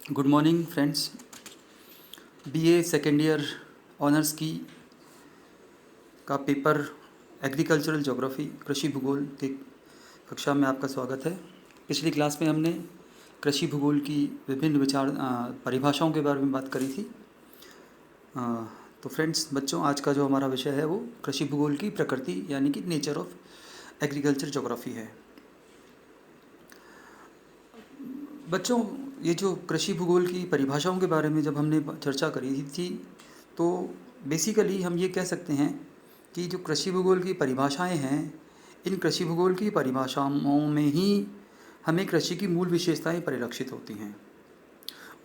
Good morning friends. BA second year honours की का paper agricultural geography कृषि भूगोल की कक्षा में आपका स्वागत है। पिछली क्लास में हमने कृषि भूगोल की विभिन्न परिभाषाओं के बारे में बात करी थी। तो फ्रेंड्स बच्चों, आज का जो हमारा विषय है वो कृषि भूगोल की प्रकृति यानी कि नेचर ऑफ एग्रीकल्चर ज्योग्राफी है। बच्चों, ये जो कृषि भूगोल की परिभाषाओं के बारे में जब हमने चर्चा करी थी तो बेसिकली हम ये कह सकते हैं कि जो कृषि भूगोल की परिभाषाएं हैं, इन कृषि भूगोल की परिभाषाओं में ही हमें कृषि की मूल विशेषताएं परिलक्षित होती हैं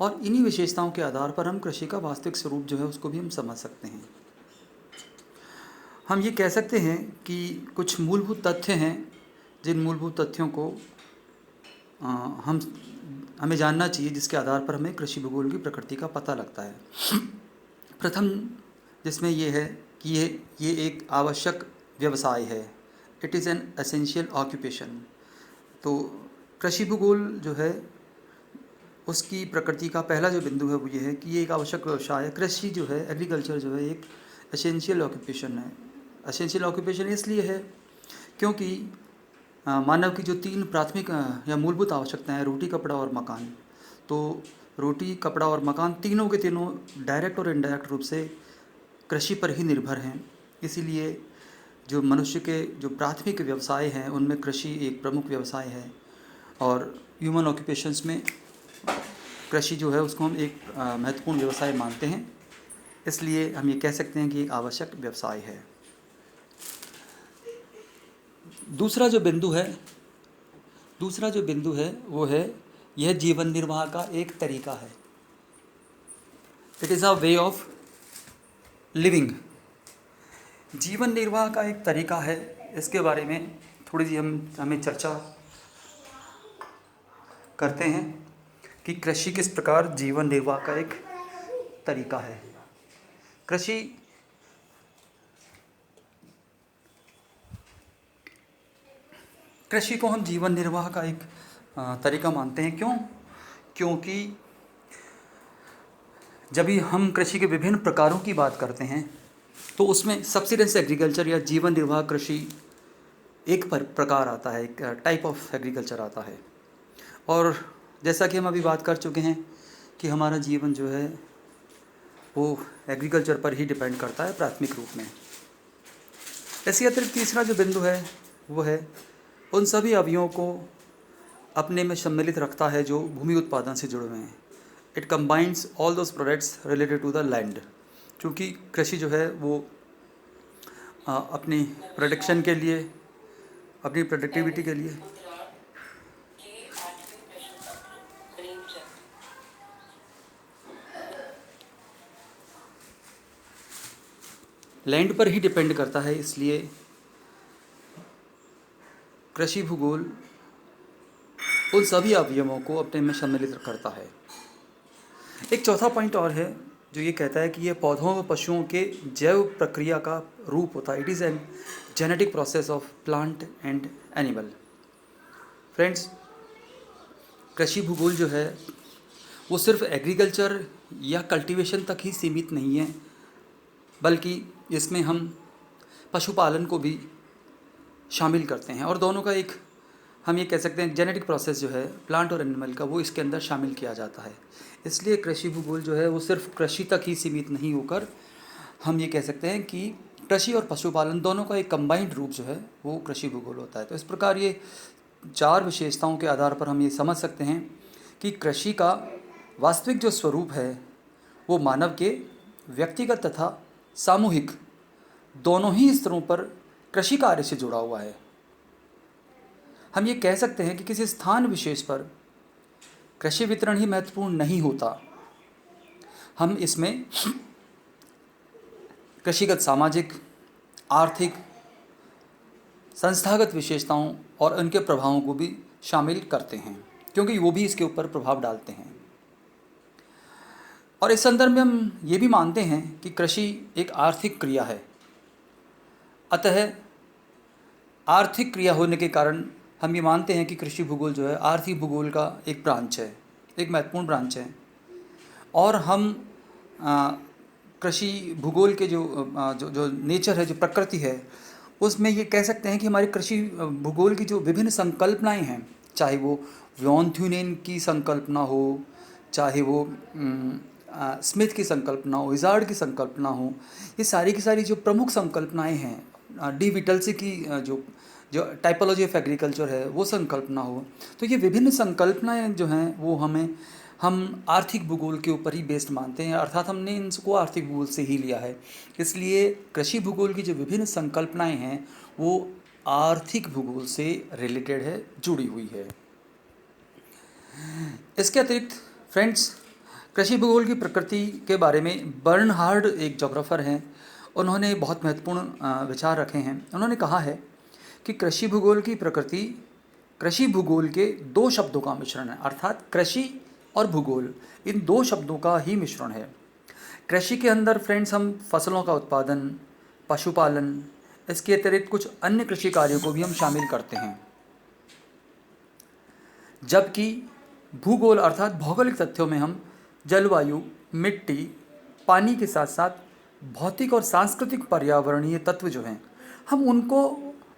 और इन्हीं विशेषताओं के आधार पर हम कृषि का वास्तविक स्वरूप जो है उसको भी हम समझ सकते हैं। हम ये कह सकते हैं कि कुछ मूलभूत तथ्य हैं जिन मूलभूत तथ्यों को हमें जानना चाहिए, जिसके आधार पर हमें कृषि भूगोल की प्रकृति का पता लगता है। प्रथम जिसमें ये है कि ये एक आवश्यक व्यवसाय है। It is an essential occupation. तो कृषि भूगोल जो है उसकी प्रकृति का पहला जो बिंदु है वो ये है कि ये एक आवश्यक व्यवसाय है। कृषि जो है, एग्रीकल्चर जो है, एक एसेंशियल ऑक्यूपेशन है। एसेंशियल ऑक्यूपेशन इसलिए है क्योंकि मानव की जो तीन प्राथमिक या मूलभूत आवश्यकताएं हैं, रोटी, कपड़ा और मकान, तो रोटी, कपड़ा और मकान तीनों के तीनों डायरेक्ट और इनडायरेक्ट रूप से कृषि पर ही निर्भर हैं। इसीलिए जो मनुष्य के जो प्राथमिक व्यवसाय हैं उनमें कृषि एक प्रमुख व्यवसाय है और ह्यूमन ऑक्यूपेशंस में कृषि जो है उसको हम एक महत्वपूर्ण व्यवसाय मानते हैं। इसलिए हम ये कह सकते हैं कि एक आवश्यक व्यवसाय है। दूसरा जो बिंदु है वो है यह जीवन निर्वाह का एक तरीका है। It is a way of living. जीवन निर्वाह का एक तरीका है, इसके बारे में थोड़ी सी हमें चर्चा करते हैं कि कृषि किस प्रकार जीवन निर्वाह का एक तरीका है। कृषि को हम जीवन निर्वाह का एक तरीका मानते हैं। क्योंकि जब भी हम कृषि के विभिन्न प्रकारों की बात करते हैं तो उसमें सब्सिडेंस एग्रीकल्चर या जीवन निर्वाह कृषि एक प्रकार आता है, एक टाइप ऑफ एग्रीकल्चर आता है। और जैसा कि हम अभी बात कर चुके हैं कि हमारा जीवन जो है वो एग्रीकल्चर पर ही डिपेंड करता है प्राथमिक रूप में। इसके अतिरिक्त तीसरा जो बिंदु है वो है उन सभी अवयवों को अपने में सम्मिलित रखता है जो भूमि उत्पादन से जुड़े हुए हैं। It combines all those products related to the land. क्योंकि कृषि जो है वो अपनी प्रोडक्शन के लिए, अपनी प्रोडक्टिविटी के लिए लैंड पर ही डिपेंड करता है। इसलिए कृषि भूगोल उन सभी अवयवों को अपने में सम्मिलित करता है। एक चौथा पॉइंट और है जो ये कहता है कि ये पौधों व पशुओं के जैव प्रक्रिया का रूप होता है। It is an genetic process of plant and animal. Friends, कृषि भूगोल जो है वो सिर्फ एग्रीकल्चर या कल्टीवेशन तक ही सीमित नहीं है, बल्कि इसमें हम पशुपालन को भी शामिल करते हैं और दोनों का एक, हम ये कह सकते हैं, जेनेटिक प्रोसेस जो है प्लांट और एनिमल का वो इसके अंदर शामिल किया जाता है। इसलिए कृषि भूगोल जो है वो सिर्फ कृषि तक ही सीमित नहीं होकर हम ये कह सकते हैं कि कृषि और पशुपालन दोनों का एक कंबाइंड रूप जो है वो कृषि भूगोल होता है। तो इस प्रकार ये चार विशेषताओं के आधार पर हम ये समझ सकते हैं कि कृषि का वास्तविक जो स्वरूप है वो मानव के व्यक्तिगत तथा सामूहिक दोनों ही स्तरों पर कृषि कार्य से जुड़ा हुआ है। हम ये कह सकते हैं कि किसी स्थान विशेष पर कृषि वितरण ही महत्वपूर्ण नहीं होता। हम इसमें कृषिगत, सामाजिक, आर्थिक, संस्थागत विशेषताओं और उनके प्रभावों को भी शामिल करते हैं, क्योंकि वो भी इसके ऊपर प्रभाव डालते हैं। और इस संदर्भ में हम ये भी मानते हैं कि कृषि एक आर्थिक क्रिया है। अतः आर्थिक क्रिया होने के कारण हम ये मानते हैं कि कृषि भूगोल जो है आर्थिक भूगोल का एक ब्रांच है, एक महत्वपूर्ण ब्रांच है। और हम अ, कृषि भूगोल के जो जो नेचर है, जो प्रकृति है, उसमें ये कह सकते हैं कि हमारी कृषि भूगोल की जो विभिन्न संकल्पनाएं हैं, चाहे वो वॉन थ्यूनेन की संकल्पना हो, चाहे वो स्मिथ की संकल्पना हो, इजार्ड की संकल्पना हो, ये सारी की सारी जो प्रमुख संकल्पनाएं हैं, डी विटल्सी की जो जो टाइपोलॉजी ऑफ एग्रीकल्चर है वो संकल्पना हो, तो ये विभिन्न संकल्पनाएं जो हैं वो हम आर्थिक भूगोल के ऊपर ही बेस्ड मानते हैं, अर्थात हमने इनको आर्थिक भूगोल से ही लिया है। इसलिए कृषि भूगोल की जो विभिन्न संकल्पनाएं हैं वो आर्थिक भूगोल से रिलेटेड है, जुड़ी हुई है। इसके अतिरिक्त फ्रेंड्स, कृषि भूगोल की प्रकृति के बारे में बर्नहार्ड एक जोग्राफर हैं, उन्होंने बहुत महत्वपूर्ण विचार रखे हैं। उन्होंने कहा है कि कृषि भूगोल की प्रकृति कृषि भूगोल के दो शब्दों का मिश्रण है, अर्थात कृषि और भूगोल इन दो शब्दों का ही मिश्रण है। कृषि के अंदर फ्रेंड्स हम फसलों का उत्पादन, पशुपालन, इसके अतिरिक्त कुछ अन्य कृषि कार्यों को भी हम शामिल करते हैं, जबकि भूगोल अर्थात भौगोलिक तथ्यों में हम जलवायु, मिट्टी, पानी के साथ साथ भौतिक और सांस्कृतिक पर्यावरणीय तत्व जो हैं हम उनको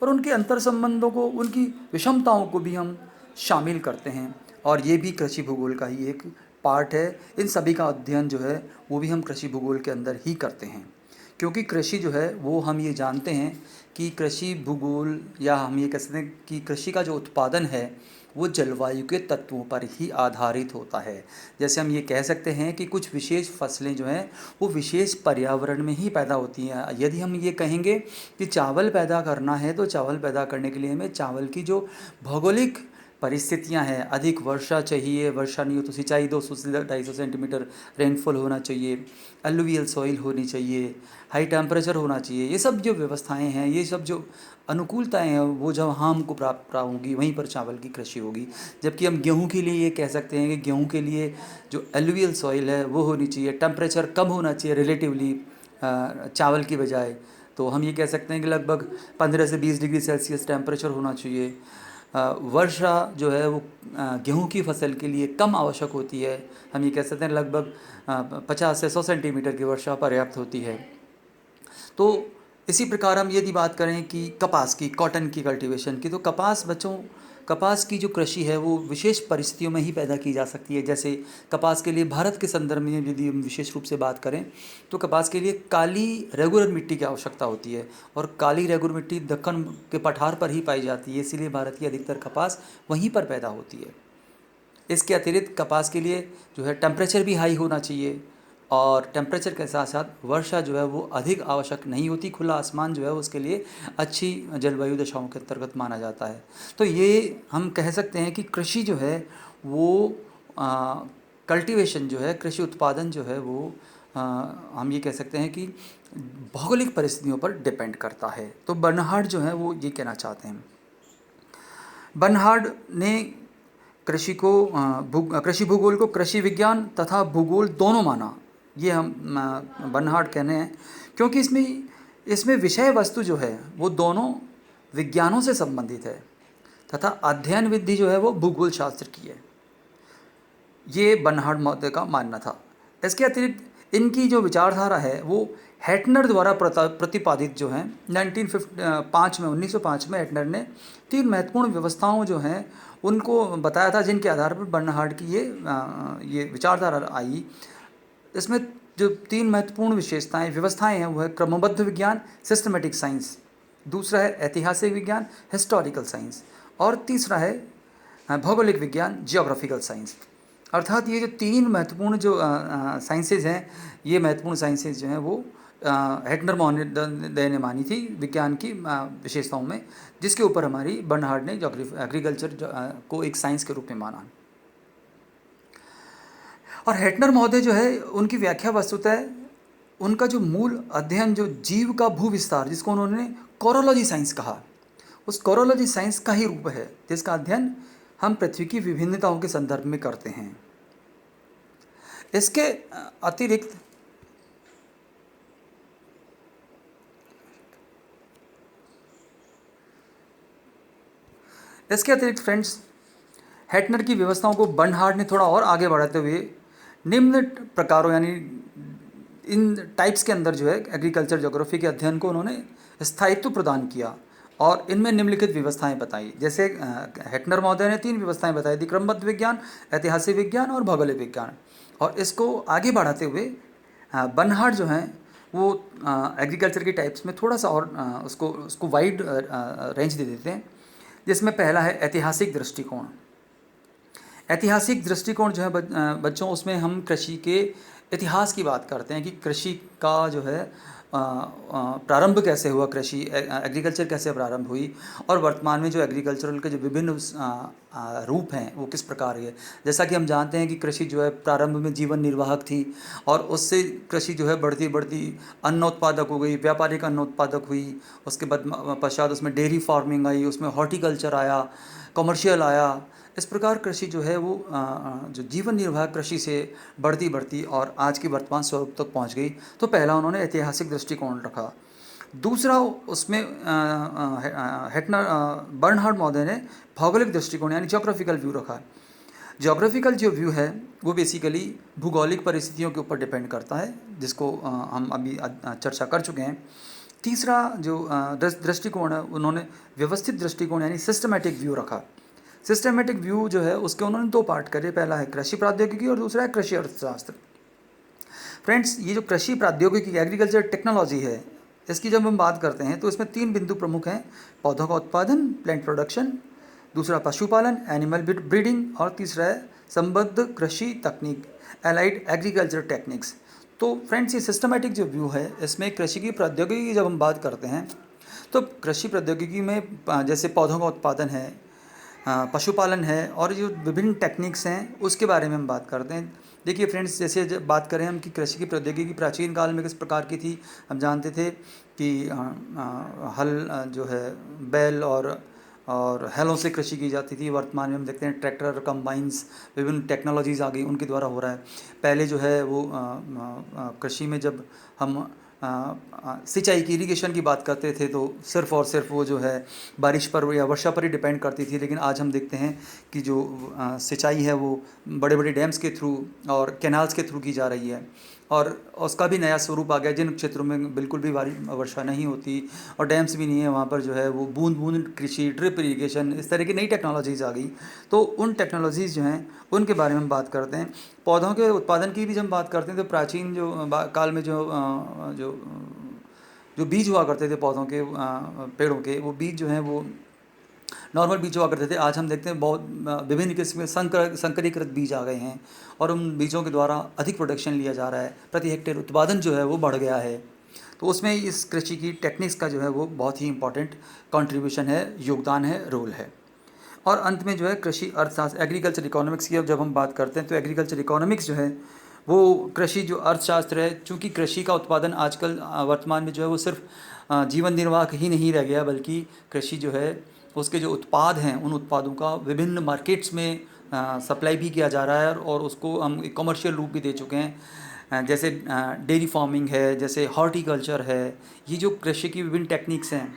और उनके अंतर संबंधों को, उनकी विषमताओं को भी हम शामिल करते हैं, और ये भी कृषि भूगोल का ही एक पार्ट है। इन सभी का अध्ययन जो है वो भी हम कृषि भूगोल के अंदर ही करते हैं, क्योंकि कृषि जो है वो हम ये जानते हैं कि कृषि भूगोल, या हम ये कह सकते हैं कि कृषि का जो उत्पादन है वो जलवायु के तत्वों पर ही आधारित होता है। जैसे हम ये कह सकते हैं कि कुछ विशेष फसलें जो हैं वो विशेष पर्यावरण में ही पैदा होती हैं। यदि हम ये कहेंगे कि चावल पैदा करना है तो चावल पैदा करने के लिए हमें चावल की जो भौगोलिक परिस्थितियां हैं, अधिक वर्षा चाहिए, वर्षा नहीं हो तो सिंचाई 200 से 250 सेंटीमीटर रेनफॉल होना चाहिए, अलुवियल सॉइल होनी चाहिए, हाई टेम्परेचर होना चाहिए, ये सब जो व्यवस्थाएं हैं, ये सब जो अनुकूलताएं हैं वो जब हमको प्राप्त होंगी वहीं पर चावल की कृषि होगी। जबकि हम गेहूं के लिए ये कह सकते हैं कि गेहूं के लिए जो अलुवियल सॉइल है वो होनी चाहिए, टेम्परेचर कम होना चाहिए रिलेटिवली चावल की बजाय। तो हम ये कह सकते हैं कि लगभग 15 से 20 डिग्री सेल्सियस टेम्परेचर होना चाहिए। वर्षा जो है वो गेहूं की फसल के लिए कम आवश्यक होती है, हम ये कह सकते हैं लगभग 50 से 100 सेंटीमीटर की वर्षा पर्याप्त होती है। तो इसी प्रकार हम यदि बात करें कि कपास की, कॉटन की कल्टीवेशन की, तो कपास की जो कृषि है वो विशेष परिस्थितियों में ही पैदा की जा सकती है। जैसे कपास के लिए भारत के संदर्भ में यदि हम विशेष रूप से बात करें तो कपास के लिए काली रेगुलर मिट्टी की आवश्यकता होती है, और काली रेगुलर मिट्टी दक्कन के पठार पर ही पाई जाती है, इसीलिए भारत की अधिकतर कपास वहीं पर पैदा होती है। इसके अतिरिक्त कपास के लिए जो है टेम्परेचर भी हाई होना चाहिए, और टेम्परेचर के साथ साथ वर्षा जो है वो अधिक आवश्यक नहीं होती, खुला आसमान जो है उसके लिए अच्छी जलवायु दशाओं के अंतर्गत माना जाता है। तो ये हम कह सकते हैं कि कृषि जो है वो कल्टीवेशन जो है, कृषि उत्पादन जो है वो हम ये कह सकते हैं कि भौगोलिक परिस्थितियों पर डिपेंड करता है। तो बर्नहार्ड जो है वो ये कहना चाहते हैं। बर्नहार्ड ने कृषि भूगोल को कृषि विज्ञान तथा भूगोल दोनों माना, ये हम बर्नहार्ड कहने हैं, क्योंकि इसमें विषय वस्तु जो है वो दोनों विज्ञानों से संबंधित है तथा अध्ययन विधि जो है वो भूगोल शास्त्र की है। ये बर्नहार्ड महोदय का मानना था। इसके अतिरिक्त इनकी जो विचारधारा है वो हेटनर द्वारा प्रतिपादित जो है 1905 में हेटनर ने 3 महत्वपूर्ण व्यवस्थाओं जो हैं उनको बताया था, जिनके आधार पर बर्नहार्ड की ये विचारधारा आई। इसमें जो 3 महत्वपूर्ण व्यवस्थाएं हैं वो है क्रमबद्ध विज्ञान, सिस्टमेटिक साइंस, दूसरा है ऐतिहासिक विज्ञान, हिस्टोरिकल साइंस, और तीसरा है भौगोलिक विज्ञान, जियोग्राफिकल साइंस। अर्थात ये जो 3 महत्वपूर्ण जो साइंसेज हैं, ये महत्वपूर्ण साइंसेज जो हैं वो हेटनर महोदय ने मानी थी विज्ञान की विशेषताओं में, जिसके ऊपर हमारी बर्नहार्ड ने एग्रीकल्चर को एक साइंस के रूप में माना। और हेटनर महोदय जो है उनकी व्याख्या वस्तुतः उनका जो मूल अध्ययन जो जीव का भूविस्तार, जिसको उन्होंने कोरोलॉजी साइंस कहा, उस कोरोलॉजी साइंस का ही रूप है जिसका अध्ययन हम पृथ्वी की विभिन्नताओं के संदर्भ में करते हैं। इसके अतिरिक्त फ्रेंड्स, हेटनर की व्यवस्थाओं को बर्नहार्ड ने थोड़ा और आगे बढ़ाते हुए निम्न प्रकारों यानी इन टाइप्स के अंदर जो है एग्रीकल्चर ज्योग्राफी के अध्ययन को उन्होंने स्थायित्व प्रदान किया और इनमें निम्नलिखित व्यवस्थाएं बताई। जैसे हेटनर महोदय ने 3 व्यवस्थाएं बताई थी: क्रमबद्ध विज्ञान, ऐतिहासिक विज्ञान और भौगोलिक विज्ञान। और इसको आगे बढ़ाते हुए बर्नहार्ड जो हैं वो एग्रीकल्चर की टाइप्स में थोड़ा सा और उसको उसको वाइड रेंज दे देते हैं, जिसमें पहला है ऐतिहासिक दृष्टिकोण। ऐतिहासिक दृष्टिकोण जो है बच्चों, उसमें हम कृषि के इतिहास की बात करते हैं कि कृषि का जो है प्रारंभ कैसे हुआ, कृषि एग्रीकल्चर कैसे प्रारंभ हुई और वर्तमान में जो एग्रीकल्चरल के जो विभिन्न रूप हैं वो किस प्रकार है। जैसा कि हम जानते हैं कि कृषि जो है प्रारंभ में जीवन निर्वाहक थी और उससे कृषि जो है बढ़ती बढ़ती अन्न उत्पादक हो गई, व्यापारिक अन्न उत्पादक हुई। उसके बाद पश्चात उसमें डेयरी फार्मिंग आई, उसमें हॉर्टिकल्चर आया, कमर्शियल आया। इस प्रकार कृषि जो है वो जो जीवन निर्वाह कृषि से बढ़ती बढ़ती और आज की वर्तमान स्वरूप तक पहुंच गई। तो पहला उन्होंने ऐतिहासिक दृष्टिकोण रखा। दूसरा उसमें हेटनर बर्नहार्ड महोदय ने भौगोलिक दृष्टिकोण यानी ज्योग्राफिकल व्यू रखा। ज्योग्राफिकल जो व्यू है वो बेसिकली भूगोलिक परिस्थितियों के ऊपर डिपेंड करता है, जिसको हम अभी चर्चा कर चुके हैं। तीसरा जो दृष्टिकोण है उन्होंने व्यवस्थित दृष्टिकोण यानी सिस्टमैटिक व्यू रखा। सिस्टमैटिक व्यू जो है उसके उन्होंने 2 पार्ट करे, पहला है कृषि प्रौद्योगिकी और दूसरा है कृषि अर्थशास्त्र। फ्रेंड्स, ये जो कृषि प्रौद्योगिकी एग्रीकल्चर टेक्नोलॉजी है, इसकी जब हम बात करते हैं तो इसमें 3 बिंदु प्रमुख हैं: पौधों का उत्पादन, प्लांट प्रोडक्शन, दूसरा पशुपालन, एनिमल ब्रीडिंग, और तीसरा है संबद्ध कृषि तकनीक, एलाइड एग्रीकल्चर टेक्निक्स। तो फ्रेंड्स, ये सिस्टमैटिक जो व्यू है इसमें कृषि की प्रौद्योगिकी की जब हम बात करते हैं तो कृषि प्रौद्योगिकी में जैसे पौधों का उत्पादन है, पशुपालन है और जो विभिन्न टेक्निक्स हैं उसके बारे में हम बात करते हैं। देखिए फ्रेंड्स, जैसे जब बात करें हम कि कृषि की प्रौद्योगिकी प्राचीन काल में किस प्रकार की थी, हम जानते थे कि हल जो है बैल और हैलों से कृषि की जाती थी। वर्तमान में हम देखते हैं ट्रैक्टर, कंबाइंस, विभिन्न टेक्नोलॉजीज़ आ गई, उनके द्वारा हो रहा है। पहले जो है वो कृषि में जब हम सिंचाई की, इरिगेशन की बात करते थे तो सिर्फ़ और सिर्फ वो जो है बारिश पर या वर्षा पर ही डिपेंड करती थी। लेकिन आज हम देखते हैं कि जो सिंचाई है वो बड़े बड़े डैम्स के थ्रू और कैनाल्स के थ्रू की जा रही है और उसका भी नया स्वरूप आ गया। जिन क्षेत्रों में बिल्कुल भी वर्षा नहीं होती और डैम्स भी नहीं है, वहाँ पर जो है वो बूंद बूंद कृषि, ड्रिप इरिगेशन, इस तरह की नई टेक्नोलॉजीज़ आ गई। तो उन टेक्नोलॉजीज़ जो हैं उनके बारे में हम बात करते हैं। पौधों के उत्पादन की भी जब हम बात करते हैं तो प्राचीन जो काल में जो जो बीज हुआ करते थे पौधों के, पेड़ों के, वो बीज जो हैं वो नॉर्मल बीज हुआ करते थे। आज हम देखते हैं बहुत विभिन्न किस्म के संकरीकृत बीज आ गए हैं और उन बीजों के द्वारा अधिक प्रोडक्शन लिया जा रहा है, प्रति हेक्टेयर उत्पादन जो है वो बढ़ गया है। तो उसमें इस कृषि की टेक्निक्स का जो है वो बहुत ही इंपॉर्टेंट कंट्रीब्यूशन है, योगदान है, रोल है। और अंत में जो है कृषि अर्थशास्त्र, एग्रीकल्चर इकोनॉमिक्स की अब जब हम बात करते हैं तो एग्रीकल्चर इकोनॉमिक्स जो है वो कृषि जो अर्थशास्त्र है, चूँकि कृषि का उत्पादन आजकल वर्तमान में जो है वो सिर्फ जीवन निर्वाह ही नहीं रह गया, बल्कि कृषि जो है उसके जो उत्पाद हैं उन उत्पादों का विभिन्न मार्केट्स में सप्लाई भी किया जा रहा है और उसको हम एक कमर्शियल रूप भी दे चुके हैं। जैसे डेयरी फार्मिंग है, जैसे हॉर्टिकल्चर है, ये जो कृषि की विभिन्न टेक्निक्स हैं,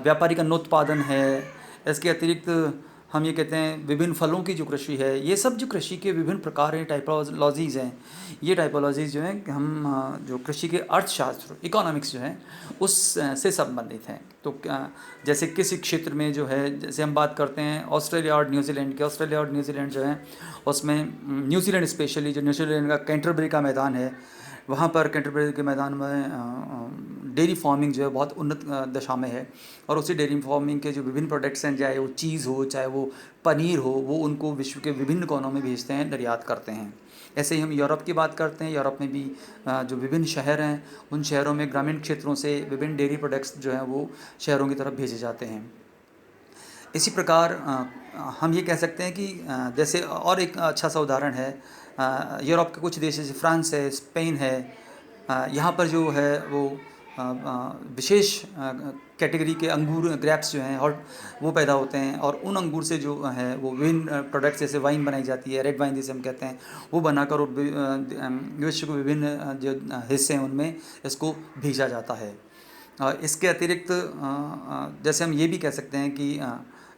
व्यापारिक अन्नोत्पादन है, इसके अतिरिक्त हम ये कहते हैं विभिन्न फलों की जो कृषि है, ये सब जो कृषि के विभिन्न प्रकार हैं, टाइपोलॉजीज़ हैं, ये टाइपोलॉजीज़ जो हैं हम जो कृषि के अर्थशास्त्र, इकोनॉमिक्स जो हैं उस से संबंधित हैं। तो जैसे किसी क्षेत्र में जो है, जैसे हम बात करते हैं ऑस्ट्रेलिया और न्यूजीलैंड के, ऑस्ट्रेलिया और न्यूजीलैंड जो है उसमें न्यूजीलैंड स्पेशली जो न्यूजीलैंड का कैंटरबरी का मैदान है, वहाँ पर कैंटरबरी के मैदान में डेयरी फार्मिंग जो है बहुत उन्नत दशा में है और उसी डेयरी फार्मिंग के जो विभिन्न प्रोडक्ट्स हैं, चाहे वो चीज़ हो, चाहे वो पनीर हो, वो उनको विश्व के विभिन्न कोनों में भेजते हैं, निर्यात करते हैं। ऐसे ही हम यूरोप की बात करते हैं, यूरोप में भी जो विभिन्न शहर हैं उन शहरों में ग्रामीण क्षेत्रों से विभिन्न डेयरी प्रोडक्ट्स जो हैं वो शहरों की तरफ भेजे जाते हैं। इसी प्रकार हम ये कह सकते हैं कि जैसे और एक अच्छा सा उदाहरण है, यूरोप के कुछ देश जैसे फ्रांस है, स्पेन है, यहाँ पर जो है वो विशेष कैटेगरी के अंगूर, ग्रेप्स जो हैं और वो पैदा होते हैं और उन अंगूर से जो है वो विभिन्न प्रोडक्ट्स जैसे वाइन बनाई जाती है, रेड वाइन जिसे हम कहते हैं, वो बनाकर विश्व के विभिन्न जो हिस्से हैं उनमें इसको भेजा जाता है। इसके अतिरिक्त जैसे हम ये भी कह सकते हैं कि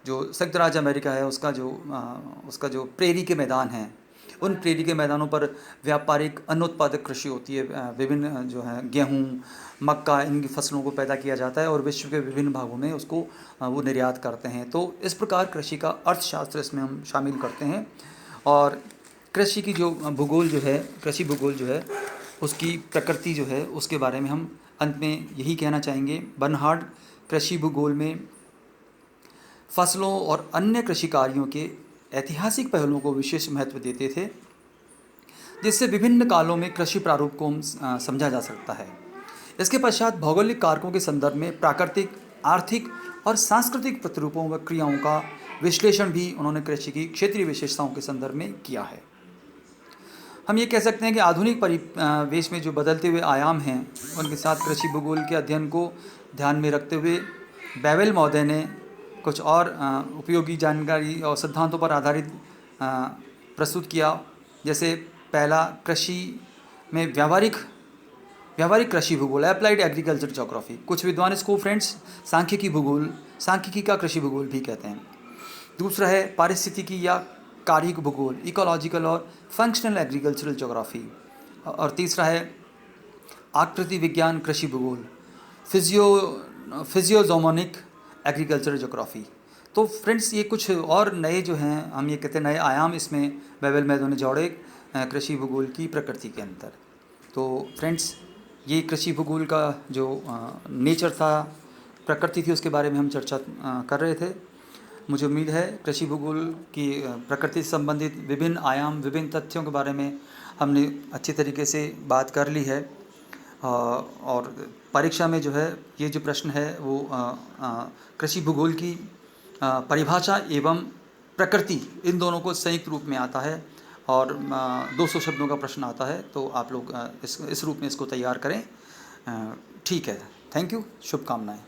जो संयुक्त राज्य अमेरिका है उसका जो प्रेरी के मैदान हैं उन प्रेरी के मैदानों पर व्यापारिक अन्नोत्पादक कृषि होती है। विभिन्न जो है गेहूँ, मक्का, इनकी फसलों को पैदा किया जाता है और विश्व के विभिन्न भागों में उसको वो निर्यात करते हैं। तो इस प्रकार कृषि का अर्थशास्त्र इसमें हम शामिल करते हैं। और कृषि की जो भूगोल जो है, कृषि भूगोल जो है, उसकी प्रकृति जो है, उसके बारे में हम अंत में यही कहना चाहेंगे। बर्नहार्ड कृषि भूगोल में फसलों और अन्य कृषि कार्यों के ऐतिहासिक पहलुओं को विशेष महत्व देते थे, जिससे विभिन्न कालों में कृषि प्रारूप को समझा जा सकता है। इसके पश्चात भौगोलिक कारकों के संदर्भ में प्राकृतिक, आर्थिक और सांस्कृतिक प्रतिरूपों व क्रियाओं का विश्लेषण भी उन्होंने कृषि की क्षेत्रीय विशेषताओं के संदर्भ में किया है। हम ये कह सकते हैं कि आधुनिक परिवेश में जो बदलते हुए आयाम हैं, उनके साथ कृषि भूगोल के अध्ययन को ध्यान में रखते हुए बेवेल महोदय ने कुछ और उपयोगी जानकारी और सिद्धांतों पर आधारित प्रस्तुत किया। जैसे पहला, कृषि में व्यावहारिक कृषि भूगोल, अप्लाइड एग्रीकल्चर ज्योग्राफी। कुछ विद्वान इसको फ्रेंड्स सांख्यिकी का कृषि भूगोल भी कहते हैं। दूसरा है पारिस्थितिकी या कार्यिक भूगोल, इकोलॉजिकल और फंक्शनल एग्रीकल्चरल ज्योग्राफी। और तीसरा है आकृति विज्ञान कृषि भूगोल, फिजियोजोमोनिक एग्रीकल्चरल ज्योग्राफी। तो फ्रेंड्स, ये कुछ और नए जो हैं, हम ये कहते हैं नए आयाम इसमें बेवेल महोदय ने जोड़े कृषि भूगोल की प्रकृति के अंदर। तो फ्रेंड्स, ये कृषि भूगोल का जो नेचर था, प्रकृति थी, उसके बारे में हम चर्चा कर रहे थे। मुझे उम्मीद है कृषि भूगोल की प्रकृति से संबंधित विभिन्न आयाम, विभिन्न तथ्यों के बारे में हमने अच्छी तरीके से बात कर ली है। और परीक्षा में जो है ये जो प्रश्न है वो कृषि भूगोल की परिभाषा एवं प्रकृति, इन दोनों को संयुक्त रूप में आता है और 200 शब्दों का प्रश्न आता है। तो आप लोग इस रूप में इसको तैयार करें। ठीक है, थैंक यू, शुभकामनाएं।